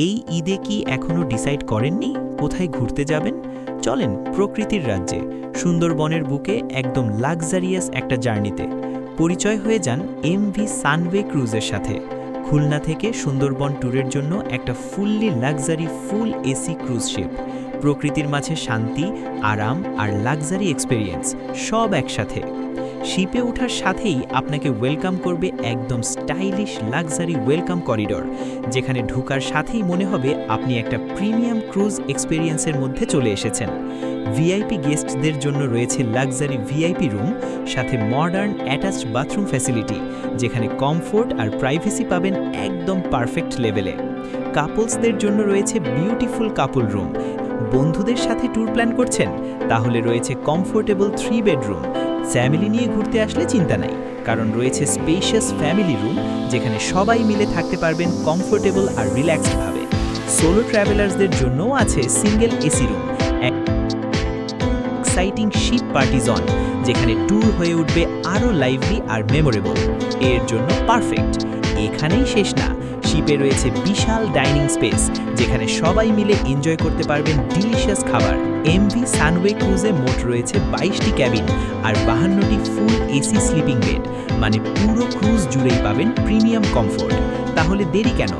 এই ঈদে কি এখনো ডিসাইড করেননি কোথায় ঘুরতে যাবেন? চলেন প্রকৃতির রাজ্যে, সুন্দরবনের বুকে একদম লাক্সারিয়াস একটা জার্নিতে। পরিচয় হয়ে যান এমভি সানওয়ে ক্রুজের সাথে। খুলনা থেকে সুন্দরবন ট্যুরের জন্য একটা fully luxury full AC cruise ship. প্রকৃতির মাঝে শান্তি, আরাম আর লাক্সারি এক্সপেরিয়েন্স সব একসাথে। শিপে ওঠার সাথেই আপনাকে ওয়েলকাম করবে একদম স্টাইলিশ লাক্সারি ওয়েলকাম করিডোর, যেখানে ঢোকার সাথেই মনে হবে আপনি একটা প্রিমিয়াম ক্রুজ এক্সপেরিয়েন্সের মধ্যে চলে এসেছেন। ভিআইপি গেস্টদের জন্য রয়েছে লাক্সারি ভিআইপি রুম, সাথে মডার্ন অ্যাটাচড বাথরুম ফ্যাসিলিটি, যেখানে কমফোর্ট আর প্রাইভেসি পাবেন একদম পারফেক্ট লেভেলে। কাপলসদের জন্য রয়েছে বিউটিফুল কাপল রুম। বন্ধুদের সাথে ট্যুর প্ল্যান করছেন? তাহলে রয়েছে কমফোর্টেবল 3 বেডরুম। ফ্যামিলি নিয়ে ঘুরতে আসলে চিন্তা নাই, কারণ রয়েছে স্পেশিয়াস ফ্যামিলি রুম, যেখানে সবাই মিলে থাকতে পারবেন কমফোর্টেবল আর রিল্যাক্সডভাবে। সোলো ট্রাভেলার্সদের জন্যও আছে single AC room, exciting ship party zone, যেখানে ট্যুর হয়ে উঠবে আরও লাইভলি আর মেমোরেবল। এর জন্য পারফেক্ট। এখানেই শেষ না, শিপে রয়েছে বিশাল ডাইনিং স্পেস, যেখানে সবাই মিলে এনজয় করতে পারবেন ডিলিশিয়াস খাবার। এমভি সানওয়ে ক্রুজে মোট রয়েছে 22টি ক্যাবিন আর 52টি ফুল এসি স্লিপিং বেড, মানে পুরো ক্রুজ জুড়েই পাবেন প্রিমিয়াম কমফোর্ট। তাহলে দেরি কেন?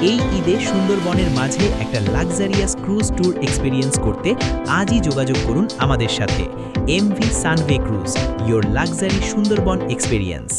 এই ঈদে সুন্দরবনের মাঝে একটা লাক্সারিয়াস ক্রুজ ট্যুর এক্সপেরিয়েন্স করতে আজই যোগাযোগ করুন আমাদের সাথে। MV Sunway cruise, your luxury Sundarban experience.